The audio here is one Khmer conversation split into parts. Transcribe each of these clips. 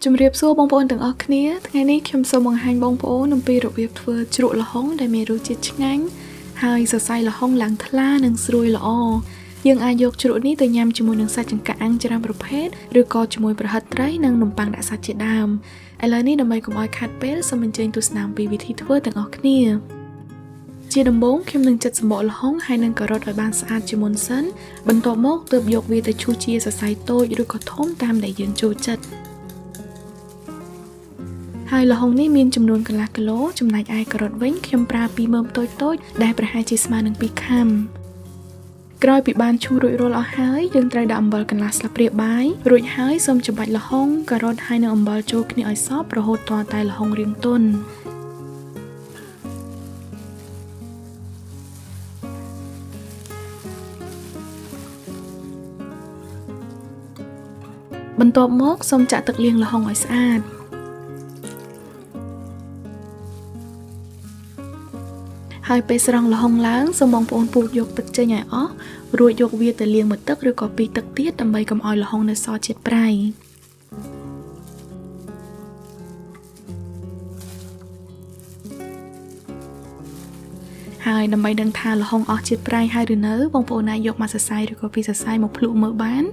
ជំរាបសួរបងប្អូនទាំងអស់គ្នាថ្ងៃនេះខ្ញុំសូមបង្ហាញបងប្អូនអំពីរបៀបធ្វើជ្រក់ល្ហុងដែលមានរសជាតិឆ្ងាញ់ហើយសរសៃល្ហុងឡើងថ្លានិងស្រួយល្អយើងអាចយកជ្រក់នេះទៅញ៉ាំជាមួយនឹងសាច់ចង្កាក់អាំងច្រើនប្រភេទឬក៏ជាមួយប្រហិតត្រីនិងនំប៉័ងដាក់សាច់ជាដើមឥឡូវនេះដើម្បីកុំឲ្យខាតពេលសូមអញ្ជើញទស្សនាអំពីវិធីធ្វើទាំងអស់គ្នាជាដំបូងខ្ញុំនឹងចិតសំបកល្ហុងហើយនឹងការ៉ុតឲ្យបានស្អាតជាមុនសិនបន្ទាប់មកទើបយកវាទៅឈូសជាសរសៃតូចឬក៏ធំតាមដែលយើងចូលចិត្តហើយល្ហុងនេះមានចំនួនកន្លះគីឡូចំណែកឯការ៉ុតវិញខ្ញុំប្រើពីមើមតូចៗដែលប្រហែលជាស្មើនឹង2ខាំក្រោយពីបានឈូសរួចរាល់អស់ហើយយើងត្រូវដាក់អំបិលកន្លះស្លាបព្រាបាយរួចហើយសូមច្របាច់ល្ហុងការ៉ុតហើយនិងអំបិលចូលគ្នាឲ្យសព្វរហូតទាល់តែល្ហុងរាងទន់បន្ទាប់មកសូមចាក់ទឹកលាងល្ហុងឲ្យស្អាតហើយពេលស្រង់ល្ហុងឡើងសូមបងប្អូនពូតយកទឹកចេញឲ្យអស់រួចយកវាទៅលាងមួយទឹកឬក៏ពីរទឹកទៀតដើម្បីកុំឲ្យល្ហុងនៅសល់ជាតិប្រៃហើយដើម្បីដឹងថាល្ហុងអស់ជាតិប្រៃហើយឬនៅបងប្អូនអាចយកមកសរសៃឬក៏ពីរសរសៃមកភ្លក់មើលបាន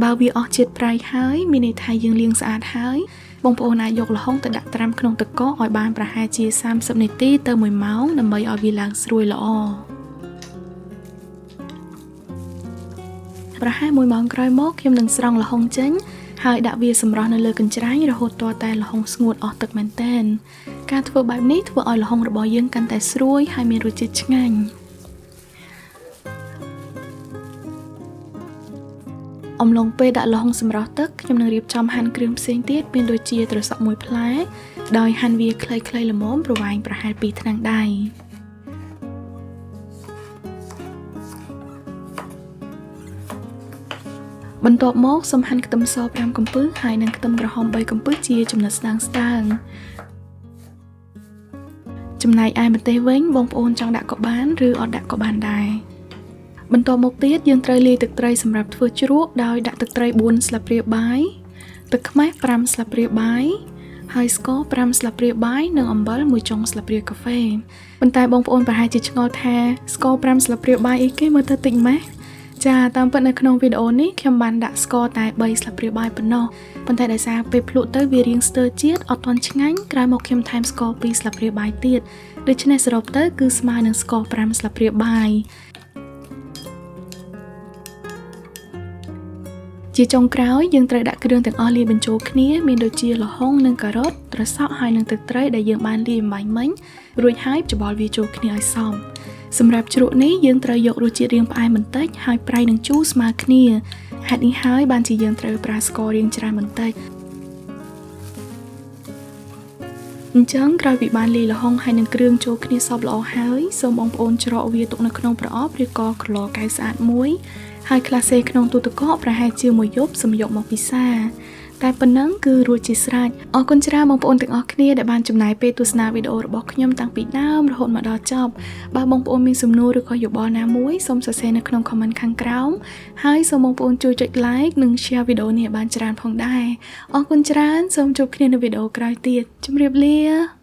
បើវាអស់ជាតិប្រៃហើយមានន័យថាយើងលាងស្អាតហើយបងប្អូនអាចយកល្ហុងទៅដាក់ត្រាំក្នុងទឹកកកឲ្យបានប្រហែលជា30នាទីទៅ1ម៉ោងដើម្បីឲ្យវាឡើងស្រួយល្អប្រហែល1ម៉ោងក្រោយមកខ្ញុំនឹងស្រង់ល្ហុងចេញហើយដាក់វាសម្រស់នៅលើកញ្ច្រែងរហូតទាល់តែល្ហុងស្ងួតអស់ទឹកមែនទែនការធ្វើបែបនេះធ្វើឲ្យល្ហុងរបស់យើងកាន់តែស្រួយហើយមានរសជាតិឆ្ងាញ់អំឡុងពេលដាក់ល្ហុងសម្រស់ទឹកខ្ញុំនឹងរៀបចំហាន់គ្រឿងផ្សេងទៀតមានដូចជាត្រសក់1ផ្លែដោយហាន់វាខ្លីៗល្មមប្រវែងប្រហែល2ថ្នាំងដៃបន្ទាប់មកសូមហាន់ខ្ទឹមស5កំពឹសហើយនិងខ្ទឹមក្រហម3កំពឹសជាចំណិតស្តើងៗចំណែកឯម្ទេសវិញបងប្អូនចង់ដាក់ក៏បានឬអត់ដាក់ក៏បានដែរបន្ទាប់មកទៀតយើងត្រូវលាយទឹកត្រីសម្រាប់ធ្វើជ្រក់ដោយដាក់ទឹកត្រី4ស្លាបព្រាបាយទឹកខ្មេះ5ស្លាបព្រាបាយហើយស្ករ5ស្លាបព្រាបាយនិងអំបិល1ចុងស្លាបព្រាកាហ្វេប៉ុន្តែបងប្អូនប្រហែលជាឆ្ងល់ថាស្ករ5ស្លាបព្រាបាយអីគេមើលទៅតិចម៉េះចាតាមពិតនៅក្នុងវីដេអូនេះខ្ញុំបានដាក់ស្ករតែ3ស្លាបព្រាបាយប៉ុណ្ណោះប៉ុន្តែដោយសារពេលភ្លក់ទៅវារាងស្ទើរជាតិអត់ទាន់ឆ្ងាញ់ក្រោយមកខ្ញុំថែមស្ករ2ស្លាបព្រាបាយទៀតដូច្នេះសរុបទៅគឺស្មើនឹងស្ករ5ស្លាបព្រាបាយជាចុងក្រោយយើងត្រូវដាក់គ្រឿងទាំងអស់លាយបញ្ចូលគ្នាមានដូចជាល្ហុងនិងការ៉ុតត្រសក់ហើយនិងទឹកត្រីដែលយើងបានលាយអំបាញ់មិញរួចហើយច្បល់វាចូលគ្នាឲ្យសព្វសម្រាប់ជ្រក់នេះយើងត្រូវយករសជាតិរាងផ្អែមបន្តិចហើយប្រៃនិងជូរស្មើគ្នាហេតុនេះហើយបានជាយើងត្រូវប្រើស្កររាងច្រើនបន្តិចអញ្ចឹងក្រោយពីបានលាយល្ហុងហើយនិងគ្រឿងចូលគ្នាសព្វល្អហើយសូមបងប្អូនច្រកវាទុកនៅក្នុងប្រអប់ឬក៏ក្រឡកែវស្អាតមួយហើយក្លាសេក្នុងទូទឹកកកប្រហែលជាមួយយប់សម្យកមកពិសាតែប៉ុណ្ណឹងគឺរួចជាស្រេចអរគុណច្រើនបងប្អូនទាំងអស់គ្នាដែលបានចំណាយពេលទស្សនាវីដេអូរបស់ខ្ញុំតាំងពីដើមរហូតមកដល់ចប់បើបងប្អូនមានសំណួរឬក៏យោបល់ណាមួយសូមសរសេរនៅក្នុង comment ខាងក្រោមហើយសូមបងប្អូនជួយចុច like និង share វីដេអូនេះឲ្យបានច្រើនផងដែរអរគុណច្រើនសូមជួបគ្នានៅវីដេអូក្រោយទៀតជម្រាបលា